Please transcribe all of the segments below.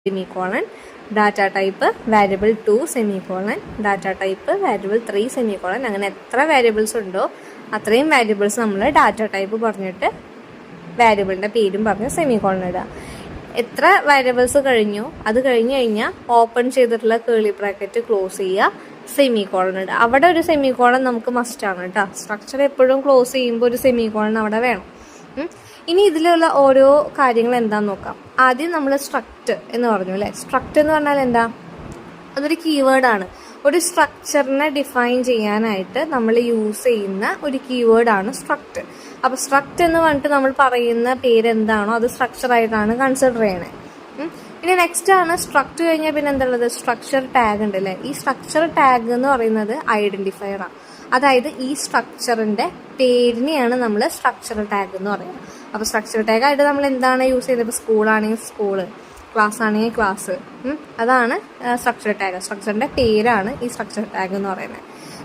Semicolon, data type variable 2 semicolon, data type variable 3 semicolon. അങ്ങനെ എത്ര variables ഉണ്ടോ അത്രയും വേരിയബിൾസ് നമ്മൾ ഡാറ്റ ടൈപ്പ് പറഞ്ഞിട്ട് വേരിയബിളിൻ്റെ പേരും പറഞ്ഞ് സെമിക്കോളൻ ഇടുക. എത്ര വേരിയബിൾസ് കഴിഞ്ഞു അത് കഴിഞ്ഞ് കഴിഞ്ഞാൽ ഓപ്പൺ ചെയ്തിട്ടുള്ള കേളി ബ്രാക്കറ്റ് ക്ലോസ് ചെയ്യുക, സെമിക്കോളൻ ഇടുക. അവിടെ ഒരു സെമിക്കോളൻ നമുക്ക് മസ്റ്റാണ് കേട്ടോ. സ്ട്രക്ചർ എപ്പോഴും ക്ലോസ് ചെയ്യുമ്പോൾ ഒരു സെമിക്കോളൻ അവിടെ വേണം. ഇനി ഇതിലുള്ള ഓരോ കാര്യങ്ങൾ എന്താണെന്ന് നോക്കാം. ആദ്യം നമ്മൾ സ്ട്രക്റ്റ് എന്ന് പറഞ്ഞു അല്ലേ. സ്ട്രക്റ്റ് എന്ന് പറഞ്ഞാൽ എന്താ? അതൊരു കീവേഡാണ്. ഒരു സ്ട്രക്ചറിനെ ഡിഫൈൻ ചെയ്യാനായിട്ട് നമ്മൾ യൂസ് ചെയ്യുന്ന ഒരു കീവേഡാണ് സ്ട്രക്റ്റ്. അപ്പോൾ സ്ട്രക്റ്റ് എന്ന് പറഞ്ഞിട്ട് നമ്മൾ പറയുന്ന പേരെന്താണോ അത് സ്ട്രക്ചറായിട്ടാണ് കൺസിഡർ ചെയ്യണേ. ഇനി നെക്സ്റ്റ് ആണ് സ്ട്രക്റ്റ് കഴിഞ്ഞാൽ പിന്നെ എന്താ ഉള്ളത്? സ്ട്രക്ചർ ടാഗ് ഉണ്ട് അല്ലേ. ഈ സ്ട്രക്ചർ ടാഗ് എന്ന് പറയുന്നത് ഐഡന്റിഫയറാണ്. അതായത് ഈ സ്ട്രക്ചറിന്റെ പേരിനെയാണ് നമ്മൾ സ്ട്രക്ചർ ടാഗ് എന്ന് പറയുന്നത്. അപ്പോൾ സ്ട്രക്ചർ ടാഗ് ആയിട്ട് നമ്മൾ എന്താണ് യൂസ് ചെയ്യുന്നത്? ഇപ്പോൾ സ്കൂളാണെങ്കിൽ സ്കൂള്, ക്ലാസ് ആണെങ്കിൽ ക്ലാസ്, അതാണ് സ്ട്രക്ചർ ടാഗ്. സ്ട്രക്ചറിന്റെ പേരാണ് ഈ സ്ട്രക്ചർ ടാഗ് എന്ന് പറയുന്നത്.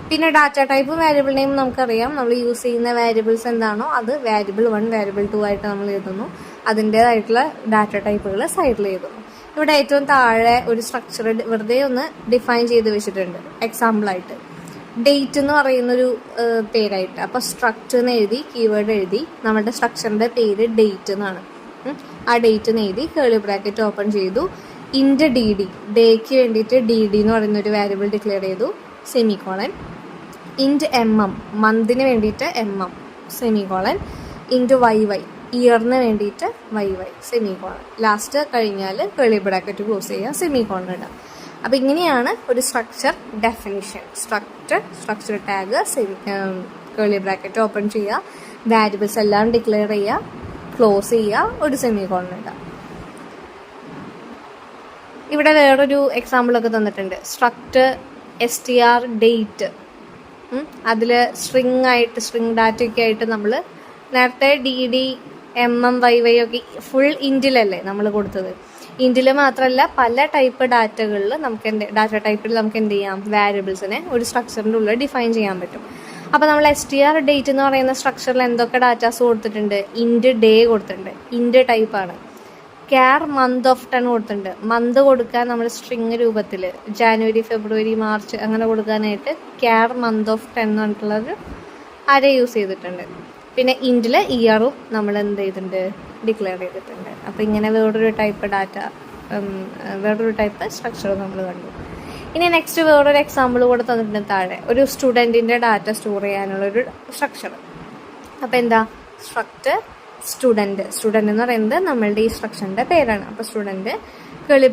പിന്നെ ഡാറ്റ ടൈപ്പും വേരിയബിൾ നെയിം നമുക്കറിയാം. നമ്മൾ യൂസ് ചെയ്യുന്ന വേരിയബിൾസ് എന്താണോ അത് വേരിയബിൾ 1 വേരിയബിൾ 2 ആയിട്ട് നമ്മൾ എഴുതുന്നു. അതിൻ്റെതായിട്ടുള്ള ഡാറ്റ ടൈപ്പുകൾ സൈഡിൽ എഴുതുന്നു. ഇവിടെ ഏറ്റവും താഴെ ഒരു സ്ട്രക്ചർ വെറുതെ ഒന്ന് ഡിഫൈൻ ചെയ്ത് വെച്ചിട്ടുണ്ട് എക്സാമ്പിളായിട്ട്. ഡേറ്റ് എന്ന് പറയുന്നൊരു പേരായിട്ട്. അപ്പോൾ സ്ട്രക്ചർ എന്ന് എഴുതി കീവേഡ് എഴുതി നമ്മുടെ സ്ട്രക്ചറിന്റെ പേര് ഡേറ്റ് എന്നാണ്. ആ ഡേറ്റ് എന്ന് എഴുതി കേളി ബ്രാക്കറ്റ് ഓപ്പൺ ചെയ്തു. ഇൻറ്റ് ഡി ഡി, ഡേക്ക് വേണ്ടിയിട്ട് ഡി ഡി എന്ന് പറയുന്ന ഒരു വേരിയബിൾ ഡിക്ലെയർ ചെയ്തു, സെമിക്കോളൻ. ഇൻറ്റ് എം എം, മന്തിന് വേണ്ടിയിട്ട് M M, semicolon. Int Y Y, ഇയറിന് വേണ്ടിയിട്ട് വൈ വൈ, സെമിക്കോളൻ. ലാസ്റ്റ് കഴിഞ്ഞാൽ കേളി ബ്രാക്കറ്റ് ക്ലോസ് ചെയ്യുക, സെമിക്കോളൻ ഇടുക. അപ്പോൾ ഇങ്ങനെയാണ് ഒരു structure definition. Structure tag, curly bracket open ചെയ്യുക, വാരിയബിൾസ് എല്ലാം ഡിക്ലെയർ ചെയ്യുക, ക്ലോസ് ചെയ്യുക, ഒരു സെമിക്കോളൻ ഇടുക. ഇവിടെ വേറൊരു എക്സാമ്പിളൊക്കെ തന്നിട്ടുണ്ട്. Struct str date. അതിൽ സ്ട്രിങ് ഡാറ്റയൊക്കെ ആയിട്ട് നമ്മൾ നേരത്തെ D D M M Y Y ഒക്കെ ഫുൾ ഇൻറ്റിലല്ലേ നമ്മൾ കൊടുത്തത്. ഇൻറ്റിൽ മാത്രമല്ല പല ടൈപ്പ് ഡാറ്റകളിൽ നമുക്ക് ഡാറ്റ ടൈപ്പിൽ നമുക്ക് എന്ത് ചെയ്യാം? വാരിയബിൾസിനെ ഒരു സ്ട്രക്ചറിൻ്റെ ഉള്ളിൽ ഡിഫൈൻ ചെയ്യാൻ പറ്റും. അപ്പോൾ നമ്മൾ str ഡേറ്റ് എന്ന് പറയുന്ന സ്ട്രക്ചറിൽ എന്തൊക്കെ ഡാറ്റാസ് കൊടുത്തിട്ടുണ്ട്? ഇൻറ്റ് ഡേ കൊടുത്തിട്ടുണ്ട്, ഇൻറ്റ് ടൈപ്പാണ്. ക്യാർ മന്ത് ഓഫ് 10 കൊടുത്തിട്ടുണ്ട്. മന്ത് കൊടുക്കാൻ നമ്മൾ സ്ട്രിങ് രൂപത്തിൽ ജാനുവരി ഫെബ്രുവരി മാർച്ച് അങ്ങനെ കൊടുക്കാനായിട്ട് ക്യാർ മന്ത് ഓഫ് 10 എന്ന് പറഞ്ഞിട്ടുള്ളൊരു അര യൂസ് ചെയ്തിട്ടുണ്ട്. പിന്നെ ഇൻറ്റിൽ ഇയറും നമ്മൾ എന്ത് ചെയ്തിട്ടുണ്ട്? ഡിക്ലെയർ ചെയ്തിട്ടുണ്ട്. അപ്പോൾ ഇങ്ങനെ വേറൊരു ടൈപ്പ് സ്ട്രക്ചർ നമ്മൾ കണ്ടു. ഇനി നെക്സ്റ്റ് വേറൊരു എക്സാമ്പിൾ കൂടെ തന്നിട്ടുണ്ട് താഴെ. ഒരു സ്റ്റുഡൻറ്റിൻ്റെ ഡാറ്റ സ്റ്റോർ ചെയ്യാനുള്ളൊരു സ്ട്രക്ചർ. അപ്പോൾ എന്താ? സ്ട്രക്ട് സ്റ്റുഡൻറ്റ് എന്ന് പറയുന്നത് നമ്മളുടെ ഈ സ്ട്രക്ചറിൻ്റെ പേരാണ്. അപ്പോൾ സ്റ്റുഡൻറ്റ് കേളി